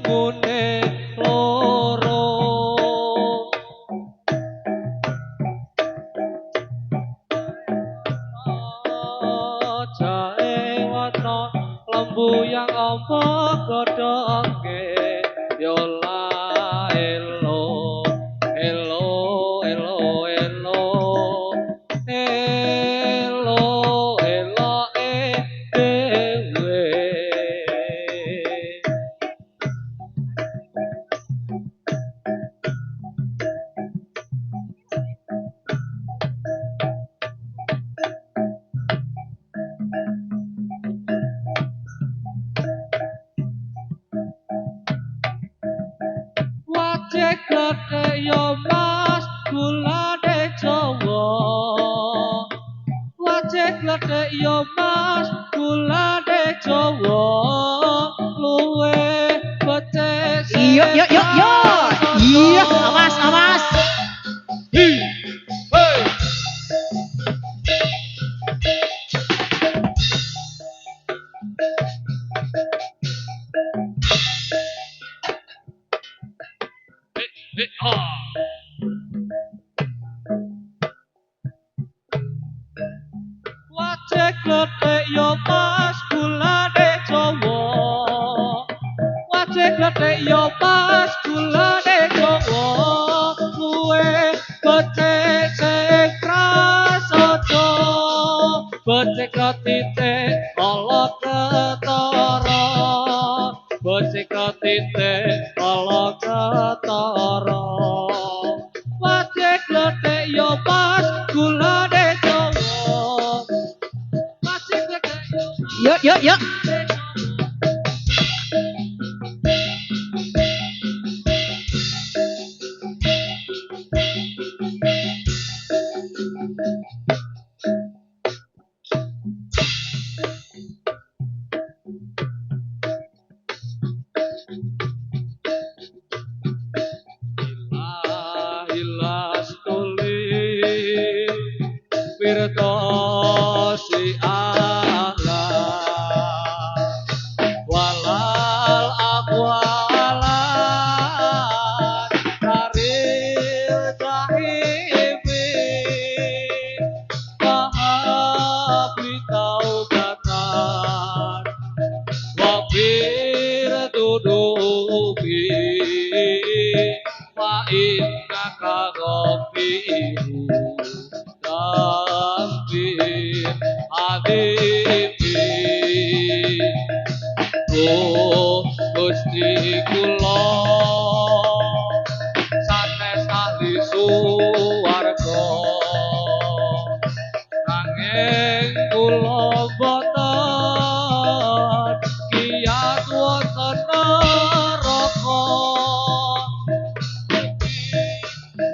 mune loro jae wana lembu yang apa godhoke yo la elo elo elo elo elo elo dewe wajek gede yo mas gulane Jawa wajek gede yo mas gulane Jawa luwe becek Yo yo yo yo. Iya, awas awas. Hey. Wajek gede yo mas gulane Jawa wajek gede yo mas gulane Jawa luwe becek sing prasaja becek ratite ala ketara becek ratite ala ketara wajek gede yo mas gulane Jawa wajek gede yo Yo yo yo. Ilas tuli wirtosi Allah walal aqwalan karil tahibi wahabli taubatan wabir tudubi wa innaka ghafiru dambir adibi Gusti kula sanes ahli suwarga nanging kula boten kiyat wonten neraka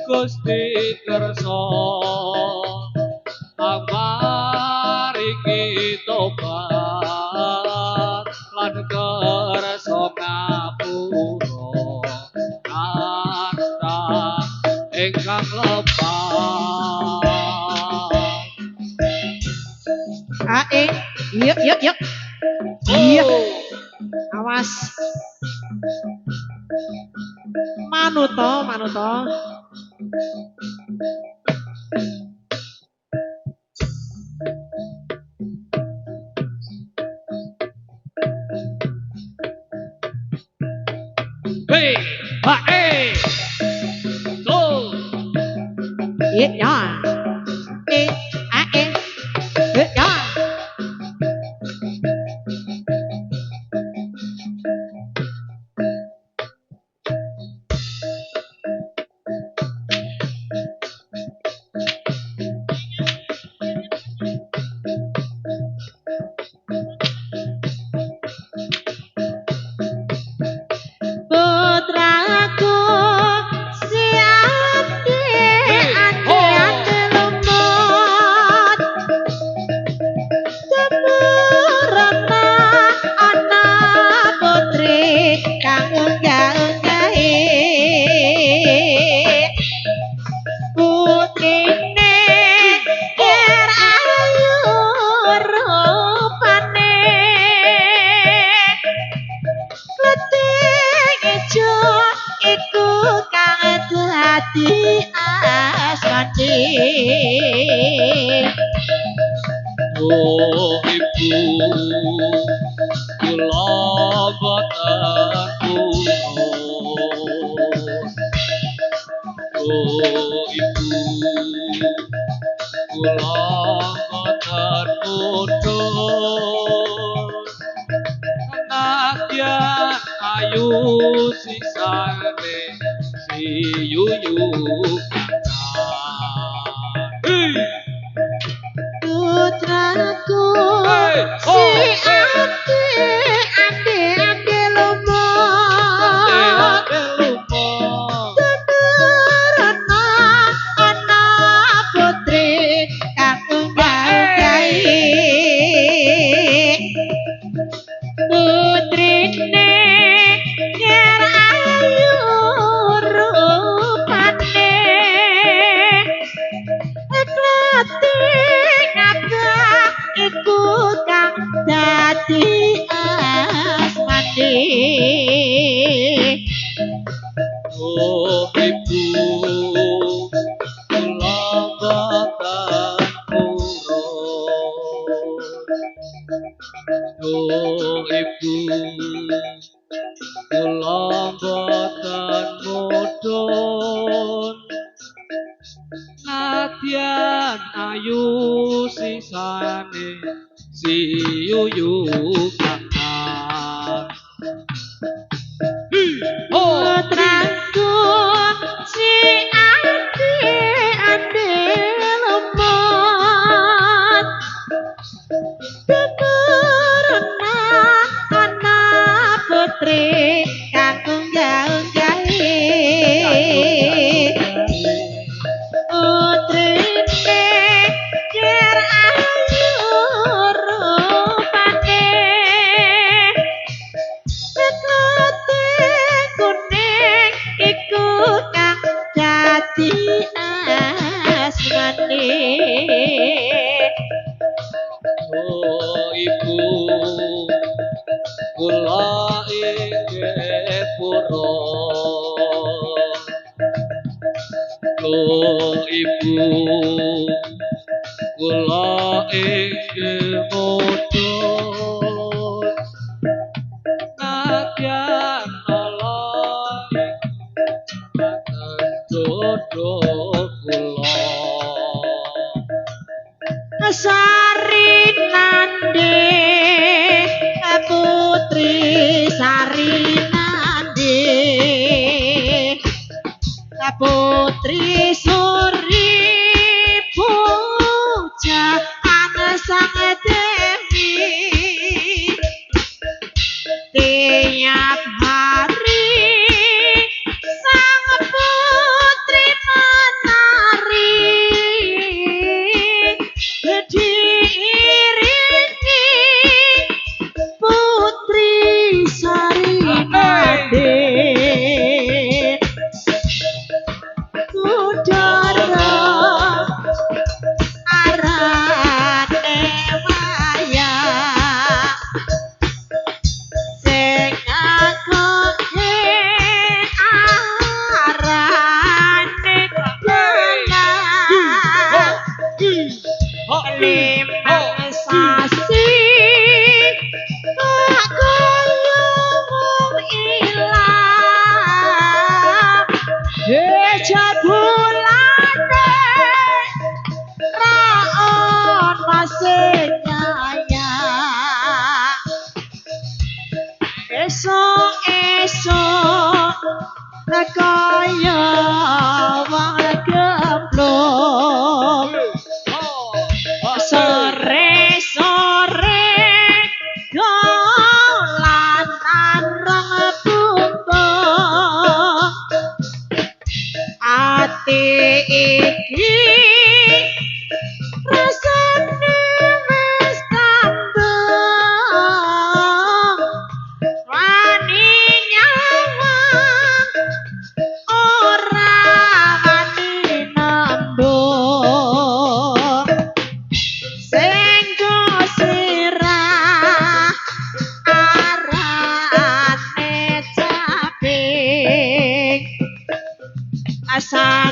Gusti kersa amariki tobat lan kersa ngapura kasta ingkang lepas Ae. Yo yo yo. Iya. Awas. Manuto, manuto. Hey, ha, hey, so, Iya. Eh, ae. Ya. Putraku siap di hey, ati ho, ati dadi asmati Oh ibu kula boten urus. Oh ibu kula boten urus. Nadyan ayu sisane si yuyu kakak. putraku Hey, si oh, hey. ade ade ade lomo Ade lupa. Tuturna ana putri kakung gai putrine yer ayu rupane Eklati ngabah iku kang dadi asmane Oh ibu kula boten urus. Oh ibu kula boten mudhun. Nadyan ayu sisane si yuyu kakak. Oh, putraku si ade ade lemot tuturna ana putri kakung gaung gae putrine yer ayu rupane Sekate kuning iku kang dadi asmane oh ibu kula inggih pura. Oh ibu kula inggih mudhun. Nadyan ala ingkang jodoh kula. Sari nande putri Sari nande putri Suri puja ana sang dewi tiap hari sang putri menari diiringi putri Sarinade udara arane waya sing ngakoke arane dalang limang sasi kok kaya wong ilang jabulane ra ono sing nyayang esok-esok kaya wong gemblong sore-sore dolanan rong bumbung ati iki rasane wis tambah wani nyawang ora wani nembung sing sirah arane caping asal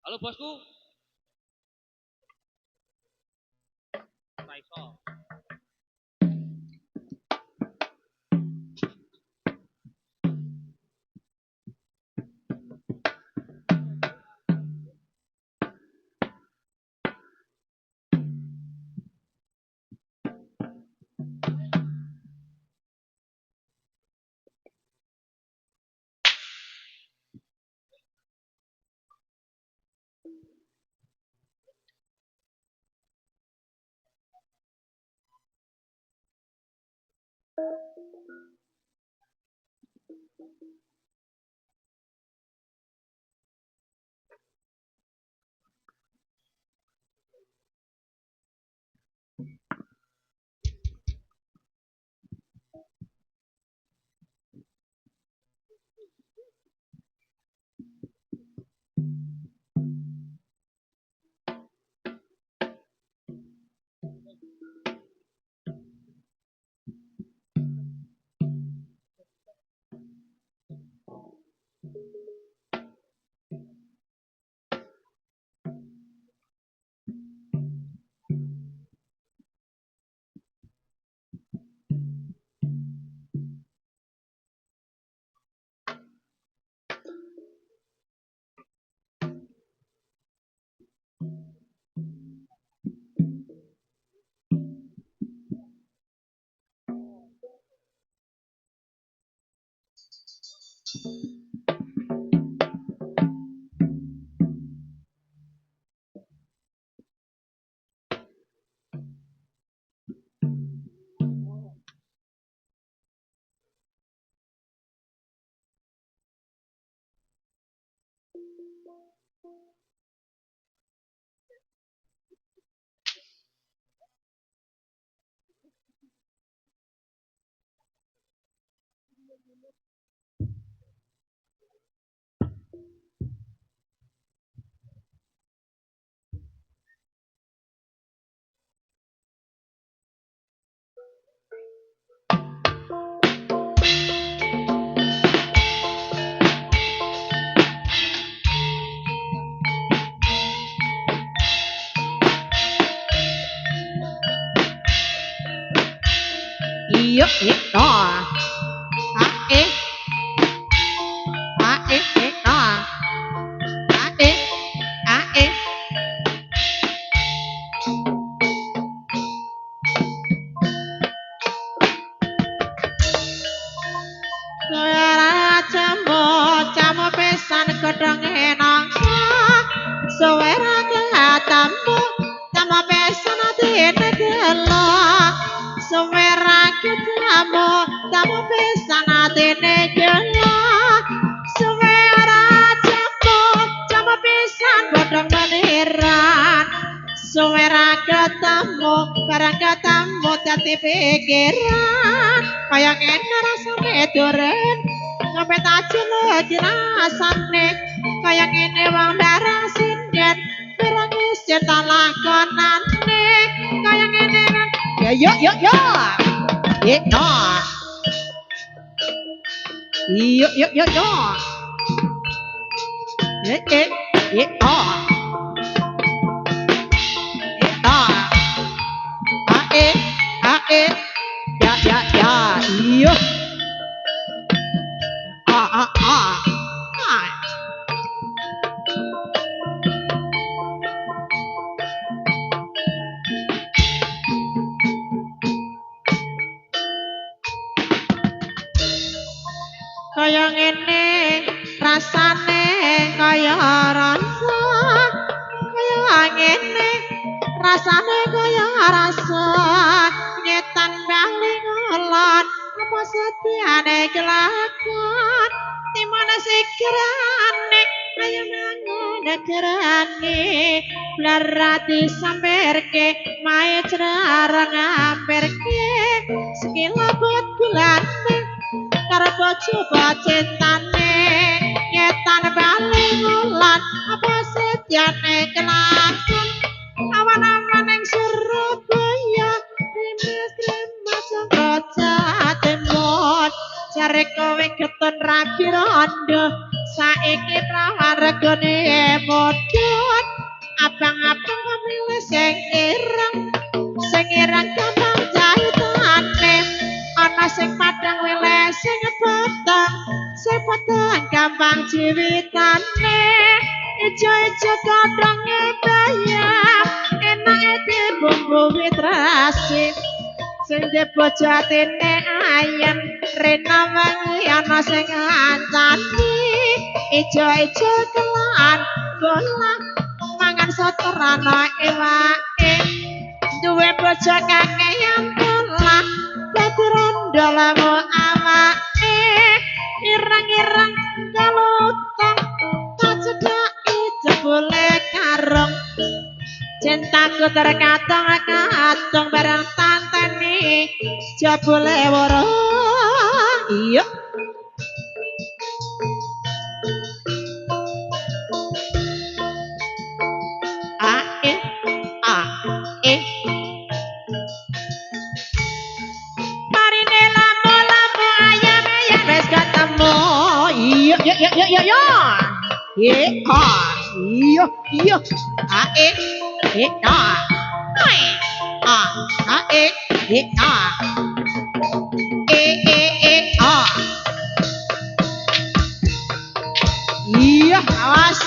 Halo bosku. Raiso. Iya, iya. Ae, ae, ae, ae. Suara jamu pesan gedenge nangsa. Suara katamu, jamu pesan atine gelo. Suara katamu, jamu pesan atine gelo. Suara jamu pesan godhong meniran. Suara ketemu, barang ketemu dadi pikiran. Kaya ngene rasane duren, ngopet aja lho dirasane. Kaya ngene wong darah sinden, pirang isin tak lakonane. Kaya ngene ya yo yo yo. Yo. Yo yo yo yo. Oh. Ae, ae, ya, iya. Ah. Kaya ngene rasane kaya rasa. Kaya ngene rasane kaya rasa. Nyetan bali ngolon apa setiane kelakon. Dimana sikirane kaya mangone gerane. Blarati samperke mae cerarang amperke. Sekilabut gulane karo coba cintane nyetan bali ngulan apa setiane kelakon awan-awan ing Surabaya rimis-rimis Jawa Timur jare kowe geter nyuwun rabi rondo saiki prawan regane modhon abang-abang milih sing ireng gampang jaitane ana sing padang milih sing potong gampang jiwitane ijo-ijo godhonge bayam enake dibumbu trasi sing bojo atine ayam rena wengi ana sing ngancani ijo-ijo kelan bolang mangan soto rana ewake duwe bojo kakeyang bolang dadi rondo lamu awake ireng-ireng kalutang kacedhaki jebule karung cintaku terkatong-katong bareng tanteni jebule woro iya marine lamu-lamu ayam-ayam wis ketemu iya iya iya awas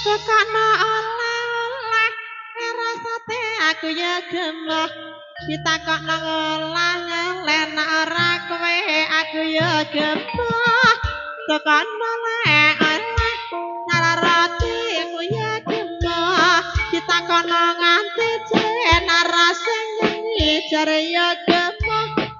Tukana oleh-oleh ngrasate aku ya gemah ditakokno ngolah-oleh nek ora kowe aku ya gemah Tukana oleh-oleh narati aku ya gemah ditakokno nganti jen rasa nyanyi jare ya gemah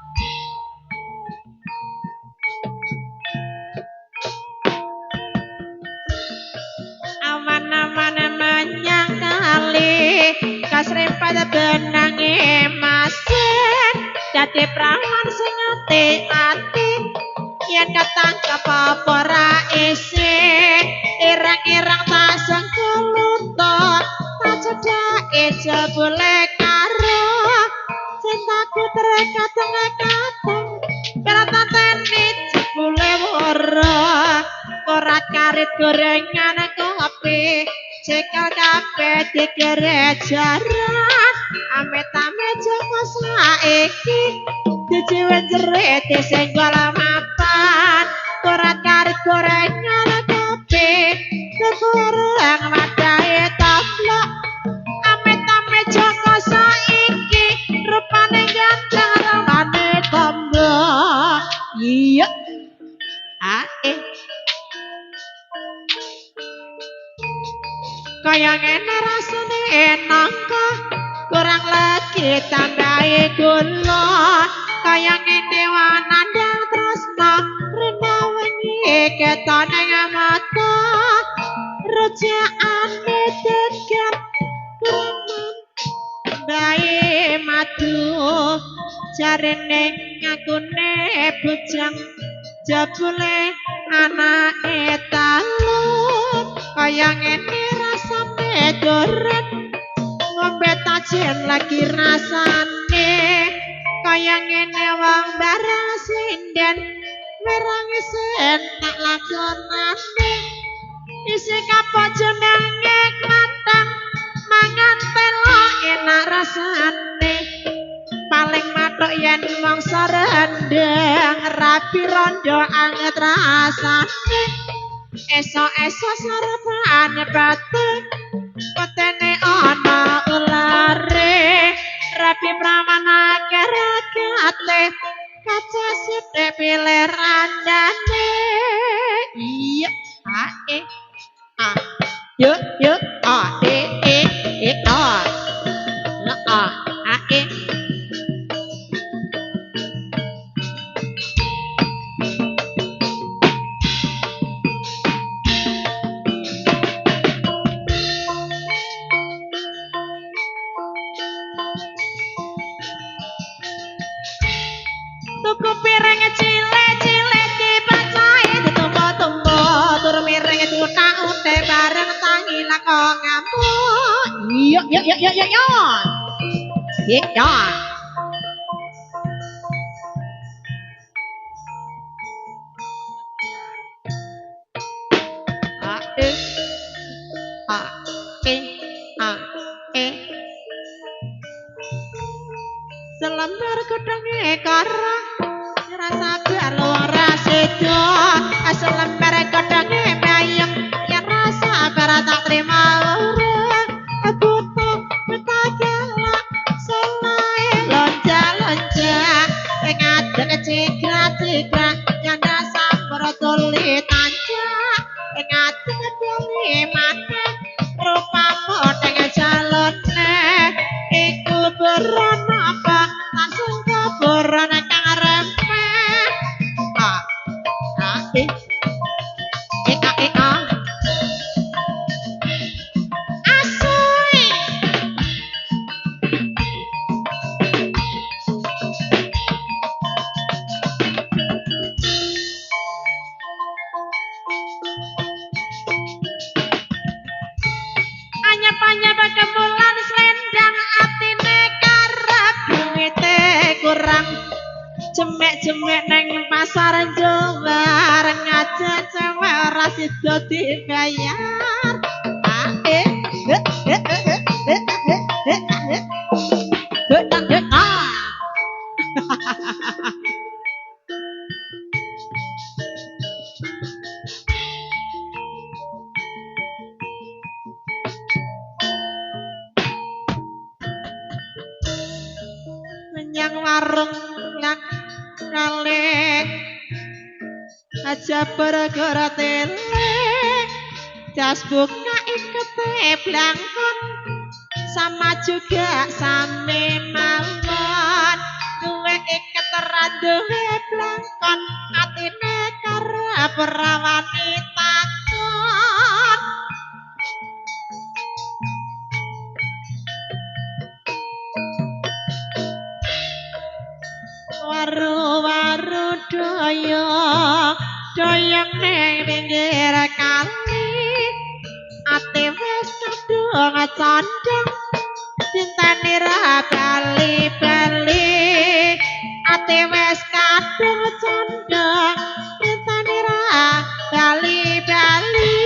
aman-aman menyang kali kasrempat benange masin dadi prawan sing ati-ati yen ketangkep apa ora isih ireng-ireng tasang kelutok tak cedhake jebule karo cintaku terkatong-katong karo tanteni jebule woro korat karit gorengan kopi cekel kabeh dikere jaran amit-amit joko saiki dijiwen jerit disenggol mapan korat karit gorengan kopi kekurang wadahe toplok amit-amit joko saiki rupane ganteng ramane tombok iya kaya ngene rasane enaka kurang lagi tambahi gula kaya ngene wanandang tresna rena wengi ketane mata rujakane degan kurang bae madu jarene ngakune bujang jebule anake talun kaya ngene rasane doren ngombe tajen lagi rasane kaya ngene wong bareng sinden merang isen tak lakonane isi kapok jenenge klantang mangan telo enak rasane paling matuk yen mangsa rendeng rabi rondo anget rasane esok-esok sarapan batek kotene ana ulare rabi prawan akeh-akeh kaca sithik pilih randane iya yuk tuku piring cilik Yo. Yo. A e a e a e selembar gedenge karang rasa balo rasedo selembar gedenge bayang yen rasa bara tak terima urang butuh betagala selae lonja-lonja ing adek cekra-cekra yen rasa bertuli tanja ing adek deli mate rupa modeng jalone iku beron apa langsung keberon kang remeh ah ah asoy anyap-anyap kemulan selendang atine karep duwite kurang jemek-jemek neng pasar jembar ngajak cewek ora sida dibayar eh menyang warung lak kale aja perkara tele jas buka ikete blangkon sama juga same mawon duwe iket randuwe blangkon atine karep rawani takon waru-waru doyong neng pinggir kali ate wis kadung condong dinteni ra bali-bali ate wis kadung condong dinteni ra bali-bali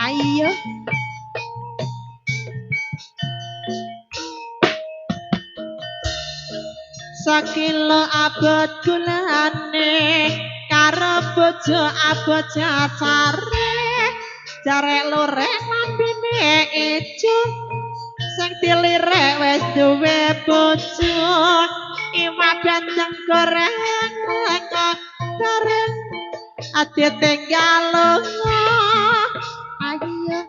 ayo sakilo abot gulane karo bojo abot jacare jarek lorek lambene ijo sing dilirek wis duwe bojo iwak bandeng goreng bareng ati tinggal lunga ayo